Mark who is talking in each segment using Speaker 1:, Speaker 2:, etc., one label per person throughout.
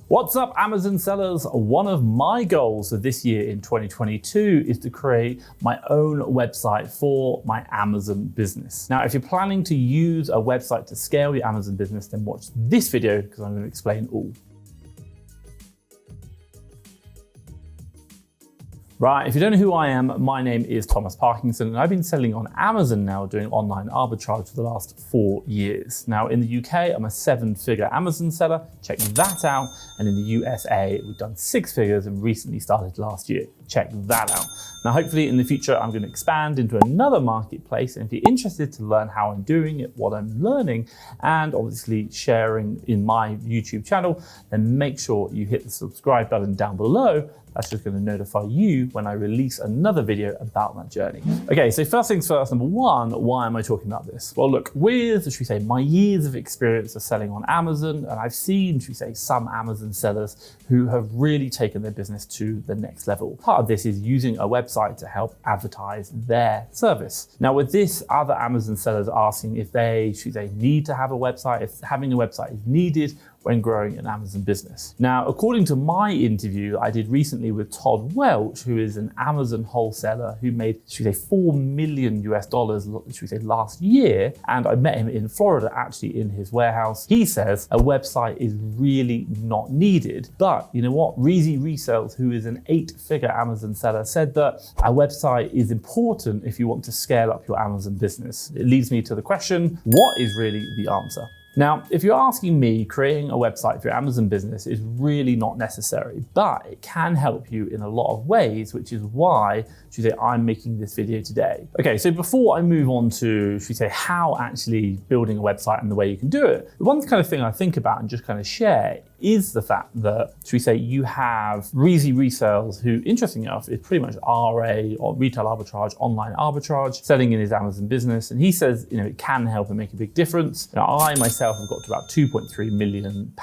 Speaker 1: What's up, Amazon sellers? One of my goals for this year in 2022 is to create my own website for my Amazon business. Now, if you're planning to use a website to scale your Amazon business, then watch this video because I'm going to explain all. Right, if you don't know who I am, my name is Thomas Parkinson and I've been selling on Amazon now, doing online arbitrage for the last 4 years. Now in the UK, I'm a 7-figure Amazon seller, check that out. And in the USA, we've done 6 figures and recently started last year, check that out. Now hopefully in the future, I'm going to expand into another marketplace. And if you're interested to learn how I'm doing it, what I'm learning, and obviously sharing in my YouTube channel, then make sure you hit the subscribe button down below. That's just going to notify you when I release another video about that journey. Okay, so first things first, number one, why am I talking about this? Well, look, with, should we say, my years of experience of selling on Amazon, and I've seen, should we say, some Amazon sellers who have really taken their business to the next level. Part of this is using a website to help advertise their service. Now with this, other Amazon sellers asking if they, should they, need to have a website, if having a website is needed when growing an Amazon business. Now, according to my interview I did recently with Todd Welch, who is an Amazon wholesaler who made, should we say, $4 million should we say, last year, and I met him in Florida, actually in his warehouse. He says a website is really not needed. But you know what? Reezy Resells, who is an 8-figure Amazon seller, said that a website is important if you want to scale up your Amazon business. It leads me to the question, what is really the answer? Now, if you're asking me, creating a website for your Amazon business is really not necessary, but it can help you in a lot of ways, which is why, should we say, I'm making this video today. Okay, so before I move on to, should we say, how actually building a website and the way you can do it, the one kind of thing I think about and just kind of share is the fact that, should we say, you have Reezy Resells, who, interestingly enough, is pretty much RA, or retail arbitrage, online arbitrage, selling in his Amazon business. And he says, you know, it can help and make a big difference. Now, I myself have got to about £2.3 million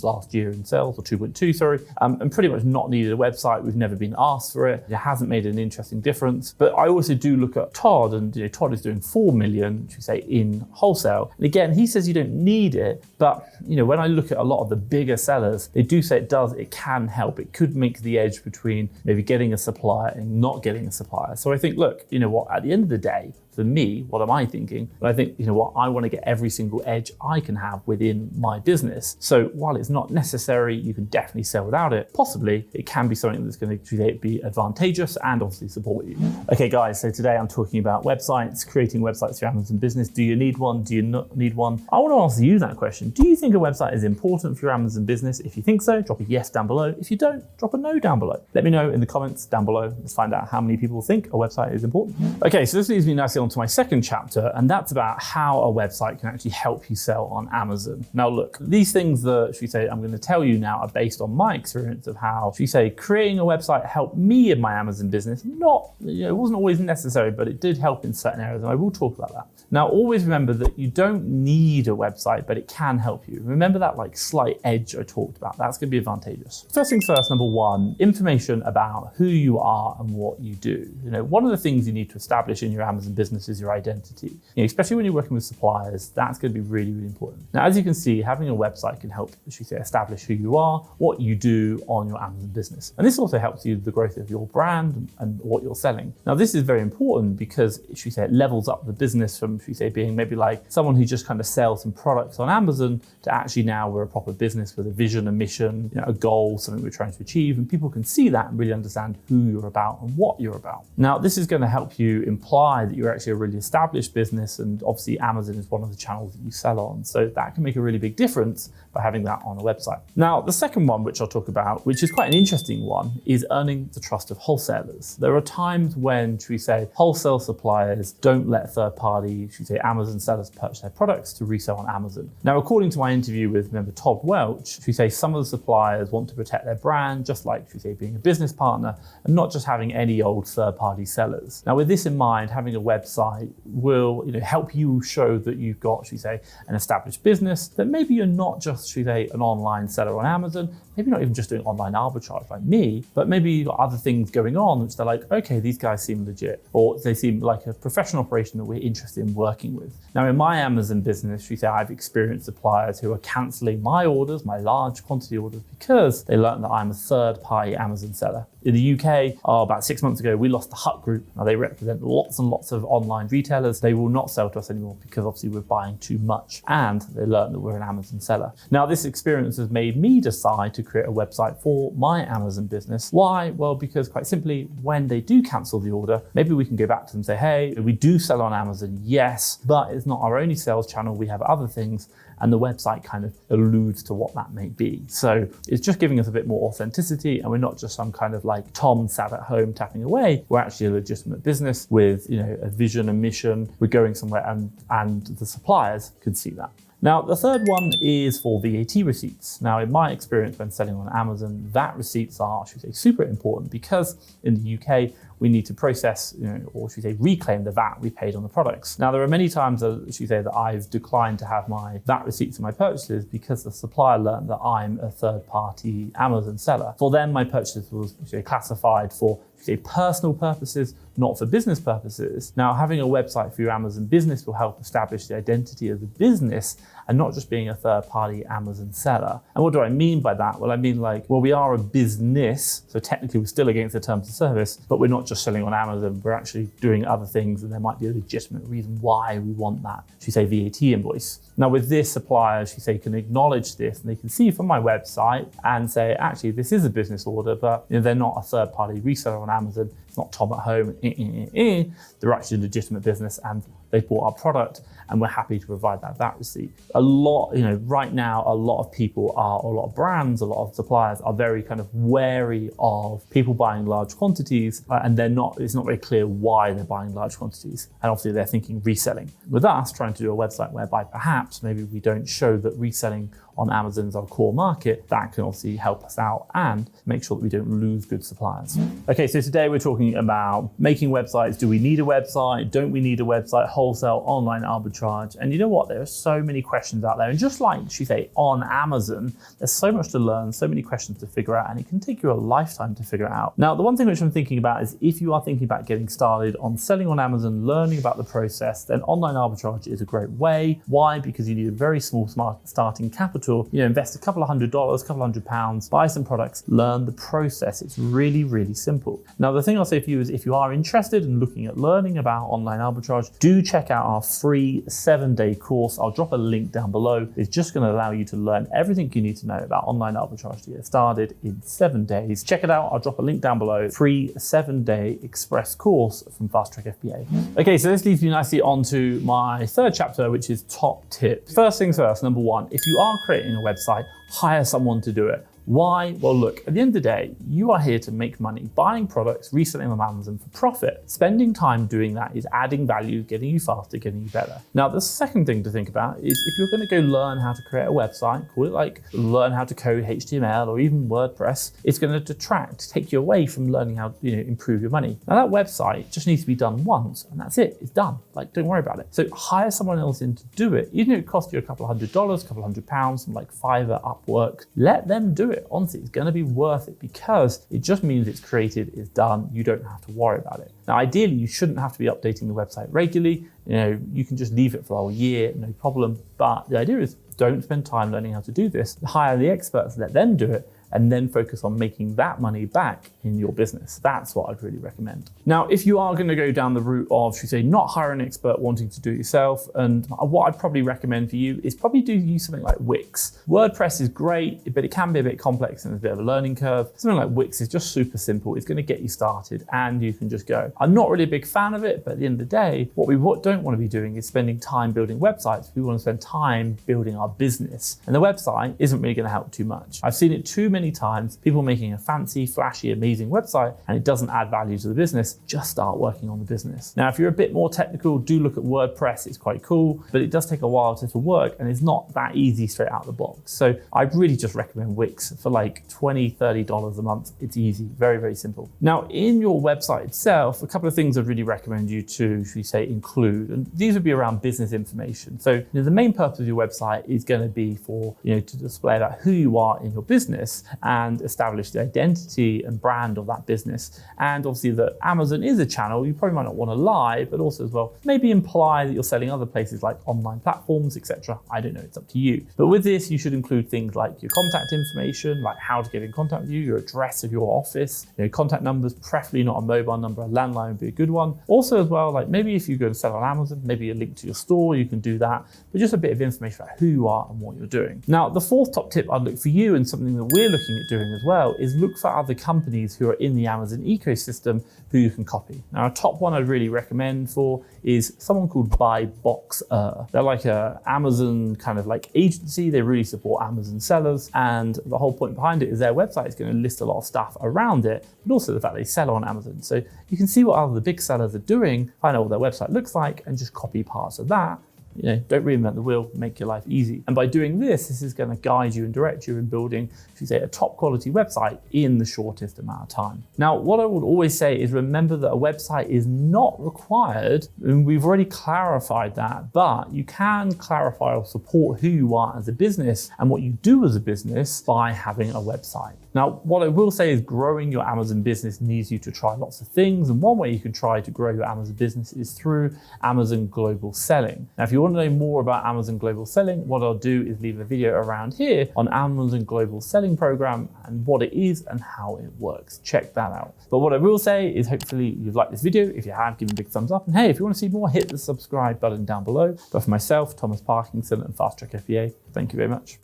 Speaker 1: last year in sales, or 2.2, sorry, and pretty much not needed a website. We've never been asked for it. It hasn't made an interesting difference. But I also do look at Todd, and you know, Todd is doing 4 million, should we say, in wholesale. And again, he says you don't need it, but you know, when I look at a lot of the bigger sellers, they do say it can help. It could make the edge between maybe getting a supplier and not getting a supplier. So I think, look, you know what, at the end of the day, for me, what am I thinking? But I think, you know what, I want to get every single edge I can have within my business. So while it's not necessary, you can definitely sell without it. Possibly, it can be something that's going to be advantageous and obviously support you. Okay, guys, so today I'm talking about websites, creating websites for your Amazon business. Do you need one? Do you not need one? I want to ask you that question. Do you think a website is important for your Amazon business? If you think so, drop a yes down below. If you don't, drop a no down below. Let me know in the comments down below. Let's find out how many people think a website is important. Okay, so this leads me nicely on to my second chapter, and that's about how a website can actually help you sell on Amazon. Now look, these things that, should we say, I'm going to tell you now are based on my experience of how, should we say, creating a website helped me in my Amazon business. Not, you know, it wasn't always necessary, but it did help in certain areas, and I will talk about that. Now always remember that you don't need a website, but it can help you. Remember that like slight edge I talked about. That's going to be advantageous. First things first, number one, information about who you are and what you do. You know, one of the things you need to establish in your Amazon business is your identity. You know, especially when you're working with suppliers, that's going to be really, really important. Now, as you can see, having a website can help, should we say, establish who you are, what you do on your Amazon business. And this also helps you with the growth of your brand and what you're selling. Now, this is very important because, should we say, it levels up the business from, should we say, being maybe like someone who just kind of sells some products on Amazon to actually now we're a proper business with a vision, a mission, you know, a goal, something we're trying to achieve. And people can see that and really understand who you're about and what you're about. Now, this is going to help you imply that you're actually a really established business, and obviously Amazon is one of the channels that you sell on. So that can make a really big difference by having that on a website. Now, the second one, which I'll talk about, which is quite an interesting one, is earning the trust of wholesalers. There are times when, should we say, wholesale suppliers don't let third-party, should we say, Amazon sellers purchase their products to resell on Amazon. Now, according to my interview with, remember, Todd Welch, should we say, some of the suppliers want to protect their brand, just like, should we say, being a business partner, and not just having any old third-party sellers. Now, with this in mind, having a website website will help you show that you've got, should we say, an established business, that maybe you're not just, should we say, an online seller on Amazon, maybe not even just doing online arbitrage like me, but maybe you've got other things going on which they're like, okay, these guys seem legit, or they seem like a professional operation that we're interested in working with. Now in my Amazon business, should we say, I've experienced suppliers who are canceling my orders, my large quantity orders, because they learned that I'm a third-party Amazon seller. In the UK, about 6 months ago, we lost the Hut Group. Now they represent lots and lots of online retailers. They will not sell to us anymore because obviously we're buying too much, and they learned that we're an Amazon seller. Now this experience has made me decide to create a website for my Amazon business. Why? Well, because quite simply, when they do cancel the order, maybe we can go back to them and say, hey, we do sell on Amazon, yes, but it's not our only sales channel. We have other things. And the website kind of alludes to what that may be. So it's just giving us a bit more authenticity, and we're not just some kind of like Tom sat at home tapping away. We're actually a legitimate business with a vision, a mission. We're going somewhere, and the suppliers could see that. Now, the third one is for VAT receipts. Now, in my experience when selling on Amazon, VAT receipts are, should we say, super important, because in the UK, we need to process, or should we say, reclaim the VAT we paid on the products. Now, there are many times, should we say, that I've declined to have my VAT receipts in my purchases because the supplier learned that I'm a third-party Amazon seller. For them, my purchase was, should we say, classified for, should we say, personal purposes, not for business purposes. Now, having a website for your Amazon business will help establish the identity of the business and not just being a third-party Amazon seller. And what do I mean by that? Well, I mean we are a business, so technically we're still against the terms of service, but we're not just selling on Amazon, we're actually doing other things, and there might be a legitimate reason why we want that, should we say, VAT invoice. Now with this, suppliers, should we say, can acknowledge this, and they can see from my website and say, actually, this is a business order, but they're not a third-party reseller on Amazon. It's not Tom at home. They're actually a legitimate business, and they bought our product, and we're happy to provide that VAT receipt. A lot, right now, a lot of people are, a lot of brands, a lot of suppliers are very kind of wary of people buying large quantities, and it's not very clear why they're buying large quantities. And obviously they're thinking reselling. With us trying to do a website whereby perhaps maybe we don't show that reselling on Amazon is our core market, that can obviously help us out and make sure that we don't lose good suppliers. Okay, so today we're talking about making websites. Do we need a website? Don't we need a website? Wholesale, online arbitrage. And you know what? There are so many questions out there. And just like she say, on Amazon, there's so much to learn, so many questions to figure out, and it can take you a lifetime to figure it out. Now, the one thing which I'm thinking about is if you are thinking about getting started on selling on Amazon, learning about the process, then online arbitrage is a great way. Why? Because you need a very small starting capital. Invest a couple of $100, couple of £100, buy some products, learn the process. It's really, really simple. Now, the thing I'll say for you is if you are interested in looking at learning about online arbitrage, do check out our free 7-day course. I'll drop a link down below. It's just going to allow you to learn everything you need to know about online arbitrage to get started in 7 days. Check it out. I'll drop a link down below. Free 7-day express course from FastTrackFBA. Okay, so this leads me nicely onto my third chapter, which is top tips. First things first, number one, if you are creating a website, hire someone to do it. Why? Well, look, at the end of the day, you are here to make money, buying products, reselling them on Amazon for profit. Spending time doing that is adding value, getting you faster, getting you better. Now, the second thing to think about is if you're going to go learn how to create a website, call it like learn how to code HTML or even WordPress, it's going to detract, take you away from learning how to improve your money. Now, that website just needs to be done once, and that's it. It's done. Don't worry about it. So hire someone else in to do it. Even if it costs you a couple of $100, a couple of £100 from like Fiverr, Upwork, let them do it. Honestly, it's going to be worth it because it just means it's created, it's done. You don't have to worry about it. Now, ideally, you shouldn't have to be updating the website regularly. You can just leave it for a whole year, no problem. But the idea is don't spend time learning how to do this. Hire the experts, let them do it, and then focus on making that money back in your business. That's what I'd really recommend. Now, if you are going to go down the route of, should we say, not hire an expert, wanting to do it yourself, and what I'd probably recommend for you is probably use something like Wix. WordPress is great, but it can be a bit complex and there's a bit of a learning curve. Something like Wix is just super simple. It's going to get you started and you can just go. I'm not really a big fan of it, but at the end of the day, what we don't want to be doing is spending time building websites. We want to spend time building our business. And the website isn't really going to help too much. I've seen it too many many times, people making a fancy, flashy, amazing website, and it doesn't add value to the business. Just start working on the business. Now, if you're a bit more technical, do look at WordPress. It's quite cool, but it does take a while to work, and it's not that easy straight out of the box. So I really just recommend Wix for like $20, $30 a month. It's easy, very, very simple. Now, in your website itself, a couple of things I'd really recommend you to, should we say, include, and these would be around business information. So the main purpose of your website is going to be for, to display about who you are in your business and establish the identity and brand of that business. And obviously that Amazon is a channel, you probably might not want to lie, but also as well, maybe imply that you're selling other places like online platforms, etc. I don't know, it's up to you. But with this, you should include things like your contact information, like how to get in contact with you, your address of your office, contact numbers, preferably not a mobile number, a landline would be a good one. Also as well, like maybe if you're going to sell on Amazon, maybe a link to your store, you can do that, but just a bit of information about who you are and what you're doing. Now, the fourth top tip I'd look for you, and something that we're looking at doing as well, is look for other companies who are in the Amazon ecosystem who you can copy. Now, a top one I'd really recommend for is someone called Buyboxer. They're like a Amazon kind of like agency. They really support Amazon sellers, and the whole point behind it is their website is going to list a lot of stuff around it, but also the fact they sell on Amazon. So you can see what other big sellers are doing, find out what their website looks like, and just copy parts of that. Don't reinvent the wheel, make your life easy. And by doing this is going to guide you and direct you in building, if you say, a top quality website in the shortest amount of time. Now, what I would always say is remember that a website is not required, and we've already clarified that, but you can clarify or support who you are as a business and what you do as a business by having a website. Now, what I will say is growing your Amazon business needs you to try lots of things. And one way you can try to grow your Amazon business is through Amazon Global Selling. Now, if you want to know more about Amazon Global Selling, what I'll do is leave a video around here on Amazon Global Selling Program and what it is and how it works. Check that out. But what I will say is hopefully you've liked this video. If you have, give me a big thumbs up. And hey, if you want to see more, hit the subscribe button down below. But for myself, Thomas Parkinson and FastTrackFBA, thank you very much.